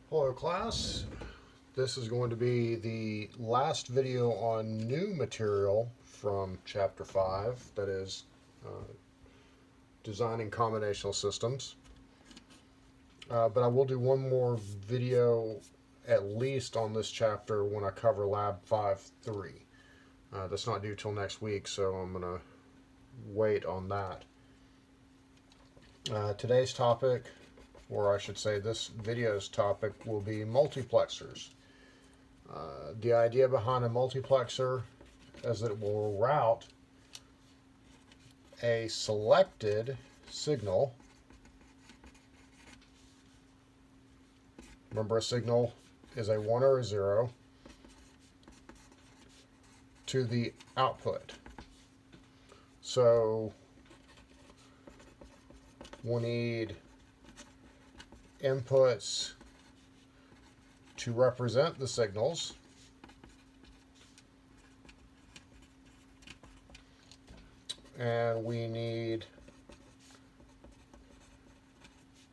Hello class, this is going to be the last video on new material from chapter 5, that is designing combinational systems. But I will do one more video at least on this chapter when I cover Lab 5.3. That's not due till next week, so I'm going to wait on that. Today's topic, or I should say this video's topic, will be multiplexers. The idea behind a multiplexer is that it will route a selected signal. Remember, a signal is a 1 or a 0 to the output. So we'll need inputs to represent the signals, and we need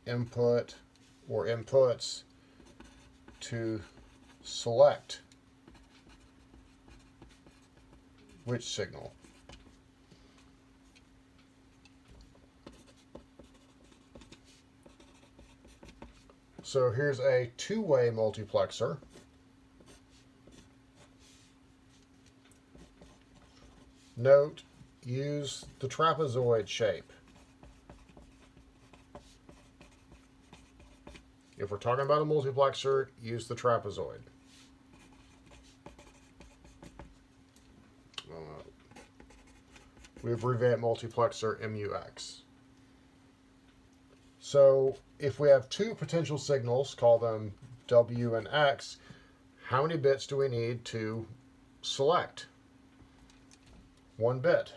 input or inputs to select which signal. So here's a two-way multiplexer. Note, use the trapezoid shape. If we're talking about a multiplexer, use the trapezoid. We abbreviate multiplexer MUX. So if we have two potential signals, call them W and X, how many bits do we need to select? 1 bit,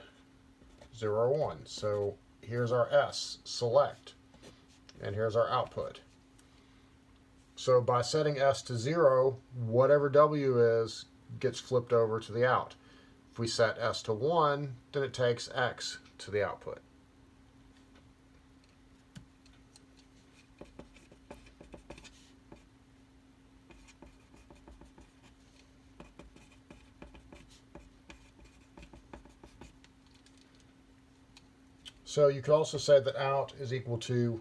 0 or 1. So here's our S, select, and here's our output. So by setting S to 0, whatever W is gets flipped over to the out. If we set S to 1, then it takes X to the output. So you could also say that out is equal to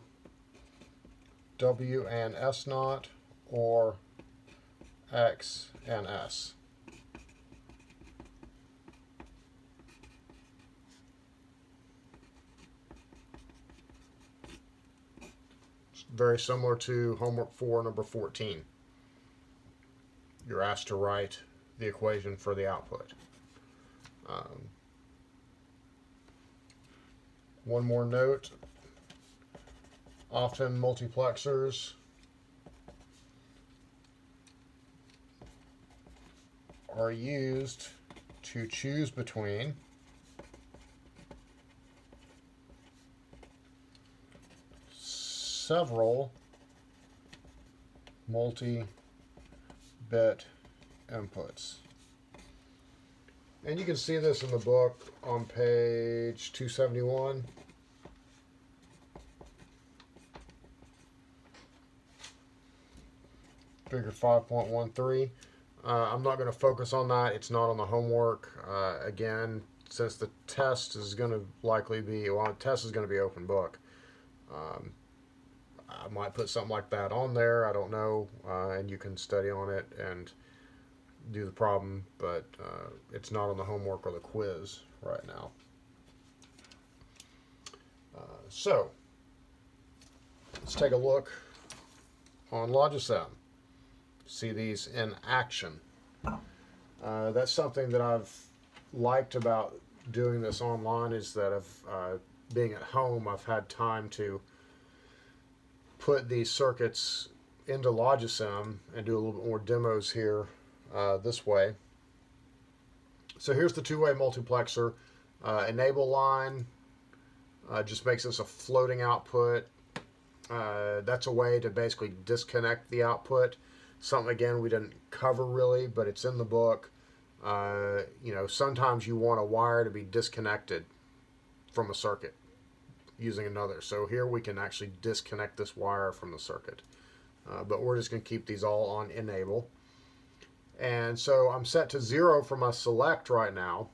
W and S naught, or X and S. It's very similar to homework 4, number 14. You're asked to write the equation for the output. One more note, often multiplexers are used to choose between several multi-bit inputs. And you can see this in the book on page 271. Figure 5.13. I'm not going to focus on that. It's not on the homework. Again, since the test is going to likely be, well, the test is going to be open book. I might put something like that on there. I don't know. And you can study on it and do the problem, but it's not on the homework or the quiz right now. So let's take a look on Logisem. See these in action. That's something that I've liked about doing this online, is that being at home, I've had time to put these circuits into Logisem and do a little bit more demos here this way. So here's the two-way multiplexer. Enable line just makes this a floating output. That's a way to basically disconnect the output. Something, again, we didn't cover really, but it's in the book. You know, sometimes you want a wire to be disconnected from a circuit using another. So here we can actually disconnect this wire from the circuit. but we're just going to keep these all on enable. And so I'm set to 0 for my select right now.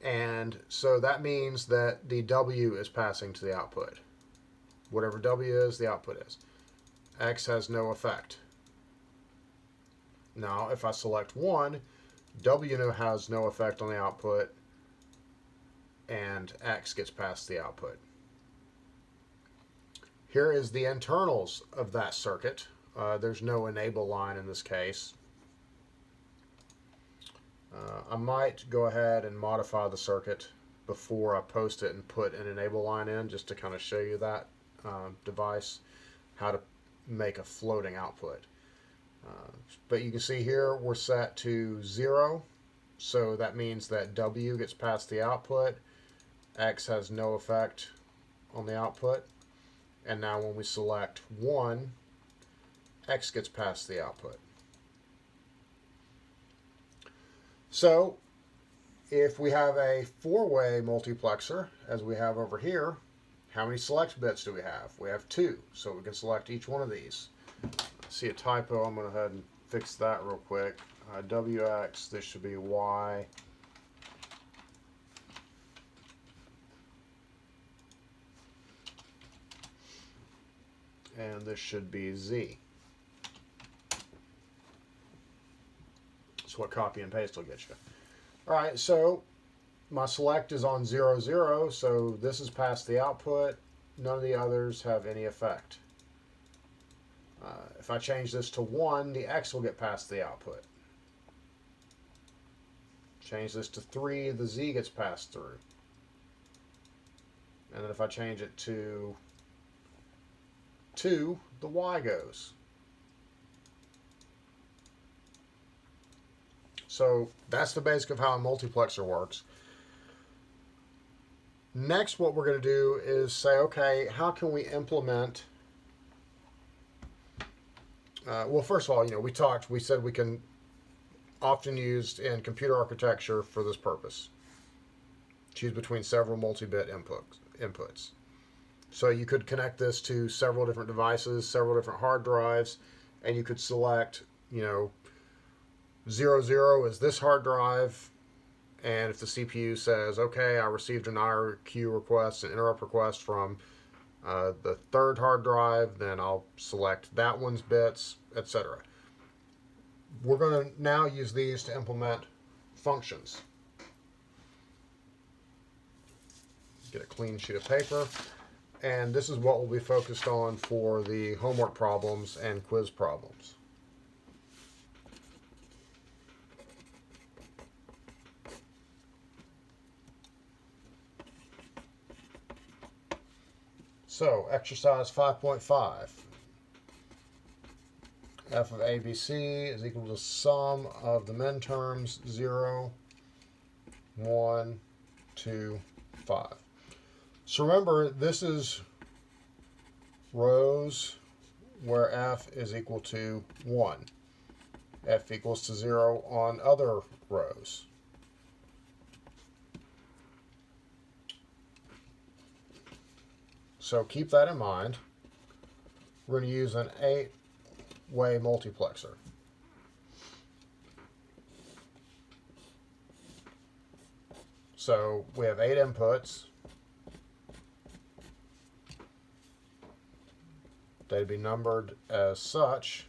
And so that means that the W is passing to the output. Whatever W is, the output is. X has no effect. Now, if I select 1, W has no effect on the output, and X gets past the output. Here is the internals of that circuit. There's no enable line in this case. I might go ahead and modify the circuit before I post it and put an enable line in, just to kind of show you that device, how to make a floating output. But you can see here we're set to 0, so that means that W gets past the output, X has no effect on the output, and now when we select 1, X gets past the output. So if we have a 4-way multiplexer, as we have over here, how many select bits do we have? We have 2, so we can select each one of these. I see a typo, I'm going to go ahead and fix that real quick. WX, this should be Y. And this should be Z. That's what copy and paste will get you. All right, so my select is on 0, 0, so this is past the output. None of the others have any effect. If I change this to 1, the X will get past the output. Change this to 3, the Z gets passed through. And then if I change it to 2, the Y goes. So that's the basic of how a multiplexer works. Next, what we're going to do is say, okay, how can we implement... well, first of all, we said we can often used in computer architecture for this purpose. Choose between several multi-bit inputs. So you could connect this to several different devices, several different hard drives, and you could select, 0, 0 is this hard drive, and if the CPU says, okay, I received an IRQ request, an interrupt request from the third hard drive, then I'll select that one's bits, etc. We're going to now use these to implement functions. Get a clean sheet of paper. And this is what we'll be focused on for the homework problems and quiz problems. So, exercise 5.5. F of ABC is equal to the sum of the minterms 0, 1, 2, 5. So remember, this is rows where F is equal to 1. F equals to 0 on other rows. So keep that in mind. We're going to use an 8-way multiplexer. So we have 8 inputs. They'd be numbered as such.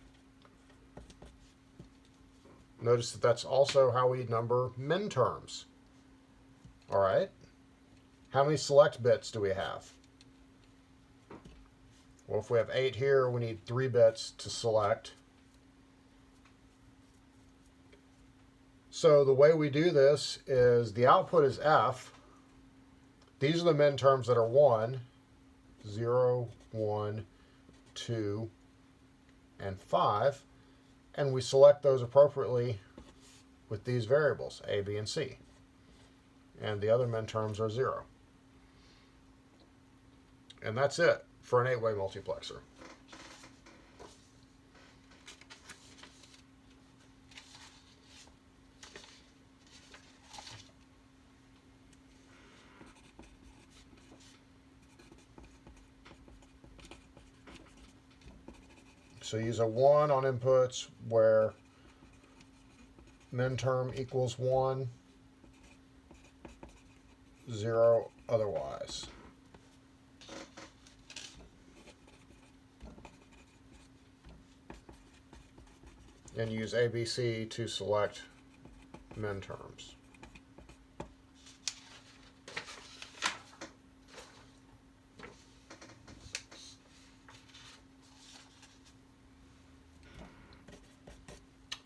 Notice that that's also how we number minterms. All right. How many select bits do we have? Well, if we have 8 here, we need 3 bits to select. So the way we do this is the output is F. These are the minterms that are 1, 0, 1, 2, and 5. And we select those appropriately with these variables, A, B, and C. And the other minterms are 0. And that's it for an 8-way multiplexer. So use a 1 on inputs where minterm equals 1, 0 otherwise. And use ABC to select minterms.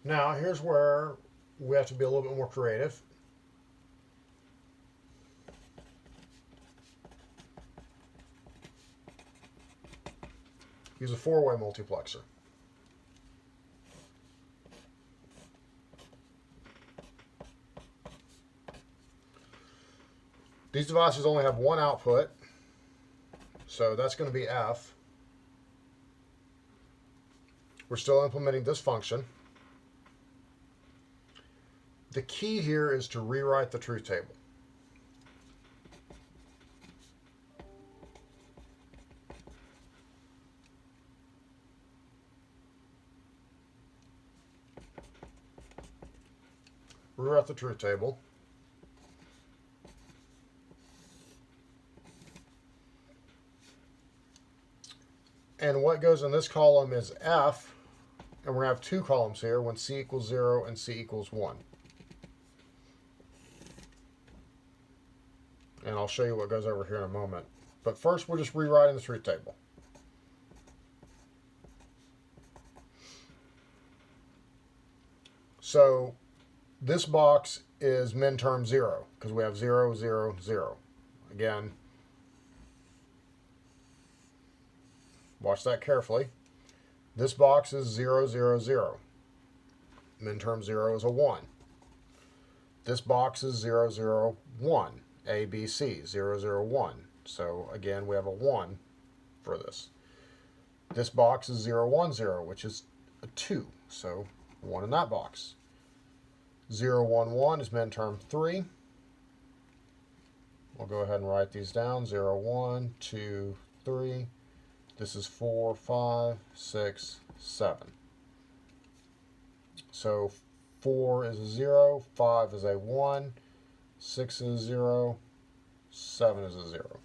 Now, here's where we have to be a little bit more creative. Use a 4-way multiplexer. These devices only have one output, so that's going to be F. We're still implementing this function. The key here is to rewrite the truth table. Rewrite the truth table. And what goes in this column is F, and we're going to have two columns here when C equals 0 and C equals 1. And I'll show you what goes over here in a moment. But first, we're just rewriting the truth table. So this box is minterm 0, because we have 0, 0, 0. Again, watch that carefully. This box is 0, 0, 0. Minterm 0 is a 1. This box is 0, 0, 1. A, B, C, 0, 0, 1. So again, we have a 1 for this. This box is 0, 1, 0, which is a 2. So 1 in that box. 0, 1, 1 is minterm 3. We'll go ahead and write these down. 0, 1, 2, 3. This is 4, 5, 6, 7. So 4 is a 0, 5 is a 1, 6 is a 0, 7 is a 0.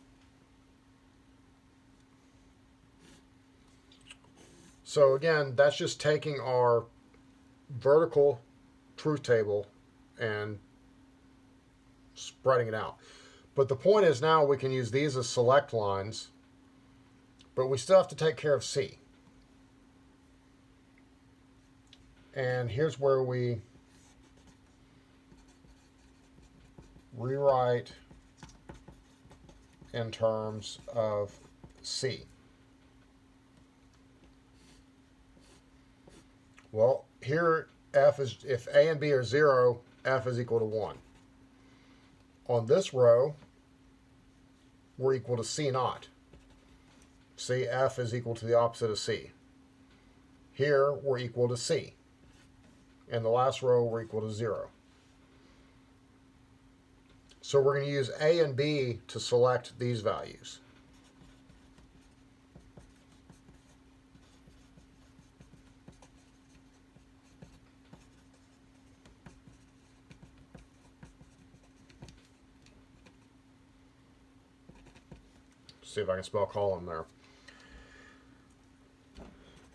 So again, that's just taking our vertical truth table and spreading it out. But the point is now we can use these as select lines, but we still have to take care of C. And here's where we rewrite in terms of C. Well, here F is, if A and B are 0, F is equal to 1. On this row, we're equal to C naught. See, F is equal to the opposite of C. Here, we're equal to C. In the last row, we're equal to 0. So we're going to use A and B to select these values. See if I can spell column there.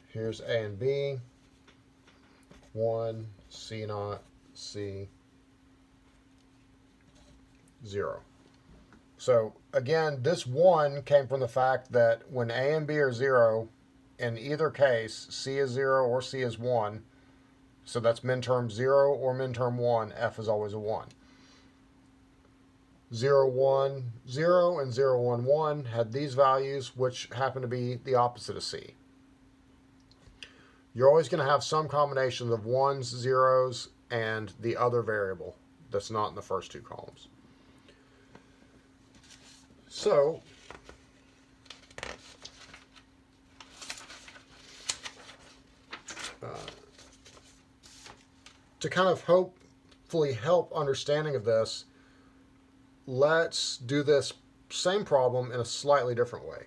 Here's A and B. 1, C naught, C, 0. So again, this 1 came from the fact that when A and B are 0, in either case, C is 0 or C is 1. So that's minterm 0 or minterm 1. F is always a 1. 0, 1, 0 and 0, 1, 1 had these values, which happen to be the opposite of C. You're always going to have some combination of 1s, 0s, and the other variable that's not in the first two columns. So, to kind of hopefully help understanding of this, let's do this same problem in a slightly different way.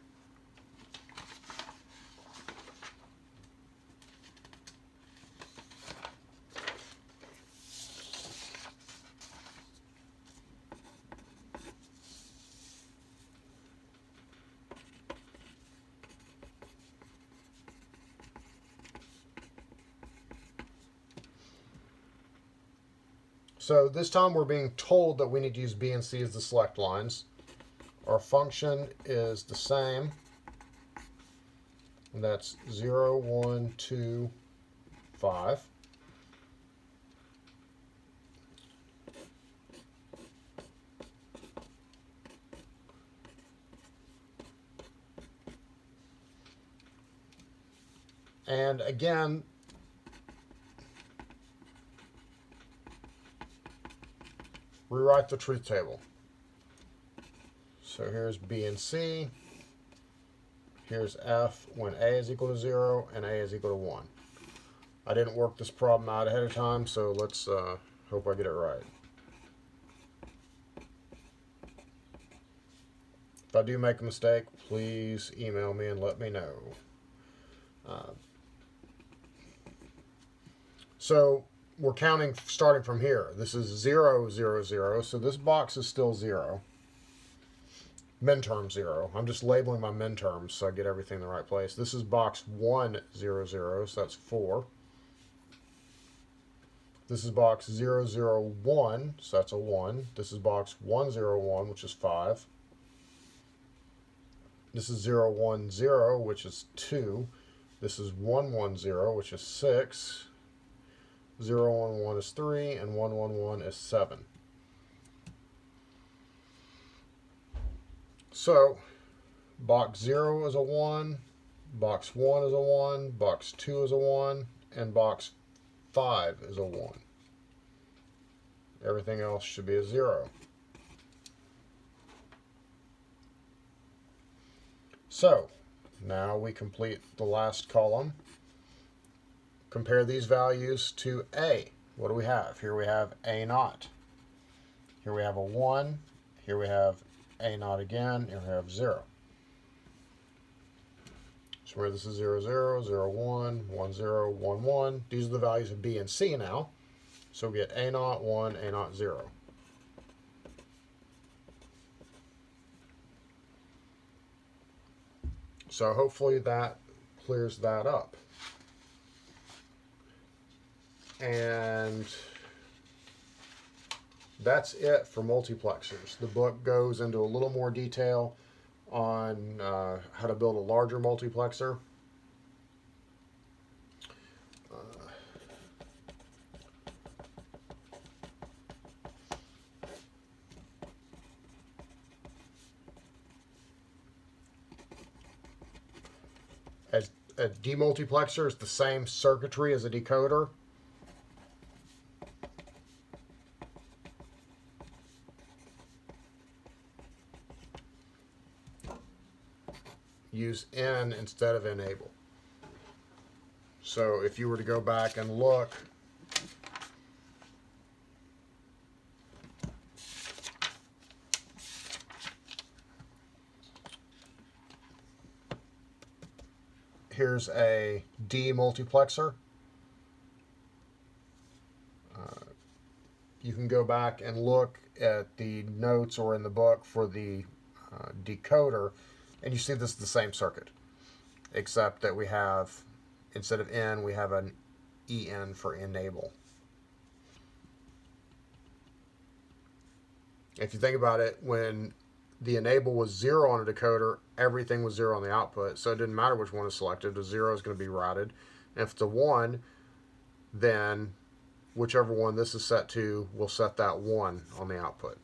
So this time we're being told that we need to use B and C as the select lines. Our function is the same. And that's 0, 1, 2, 5. And again, rewrite the truth table. So here's B and C. Here's F when A is equal to 0 and A is equal to 1. I didn't work this problem out ahead of time, so let's hope I get it right. If I do make a mistake, please email me and let me know. So we're counting starting from here. This is 0, 0, 0, so this box is still 0. Min-term 0. I'm just labeling my min-terms so I get everything in the right place. This is box 1, 0, 0, so that's 4. This is box 0, 0, 1, so that's a 1. This is box 1, 0, 1, which is 5. This is 0, 1, 0, which is 2. This is 1, 1, 0, which is 6. 0, 1, 1 is 3, and 1, 1, 1 is 7. So, box 0 is a 1, box 1 is a 1, box 2 is a 1, and box 5 is a 1. Everything else should be a 0. So, now we complete the last column. Compare these values to A. What do we have? Here we have A naught. Here we have a 1. Here we have A naught again. Here we have 0. So where this is 0, 0, 0, 1, 1, 0, 1, 1. These are the values of B and C now. So we get A naught, 1, A naught, 0. So hopefully that clears that up. And that's it for multiplexers. The book goes into a little more detail on how to build a larger multiplexer. A demultiplexer is the same circuitry as a decoder. Use N instead of enable. So if you were to go back and look, here's a demultiplexer. You can go back and look at the notes or in the book for the decoder, and you see this is the same circuit, except that we have, instead of N, we have an EN for enable. If you think about it, when the enable was 0 on a decoder, everything was 0 on the output, so it didn't matter which one is selected. The 0 is going to be routed. And if it's a 1, then whichever one this is set to will set that 1 on the output.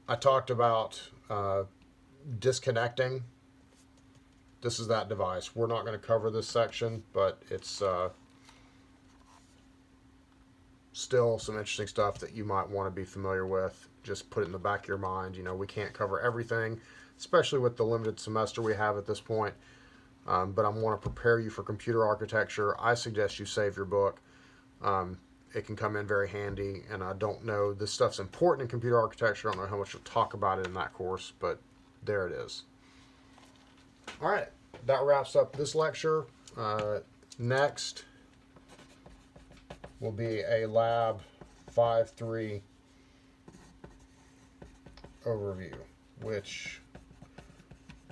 I talked about disconnecting. This is that device. We're not going to cover this section, but it's still some interesting stuff that you might want to be familiar with. Just put it in the back of your mind. You know, we can't cover everything, especially with the limited semester we have at this point. But I want to prepare you for computer architecture. I suggest you save your book. It can come in very handy, and I don't know, this stuff's important in computer architecture. I don't know how much you'll talk about it in that course, but there it is. All right, that wraps up this lecture. Next will be a Lab 5.3 overview, which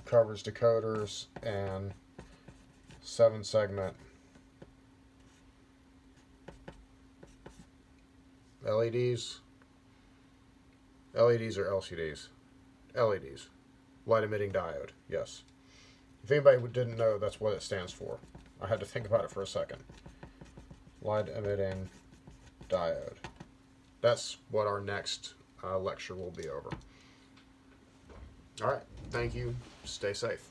covers decoders and 7-segment LEDs. LEDs or LCDs? LEDs. Light emitting diode. Yes. If anybody didn't know, that's what it stands for. I had to think about it for a second. Light emitting diode. That's what our next lecture will be over. All right. Thank you. Stay safe.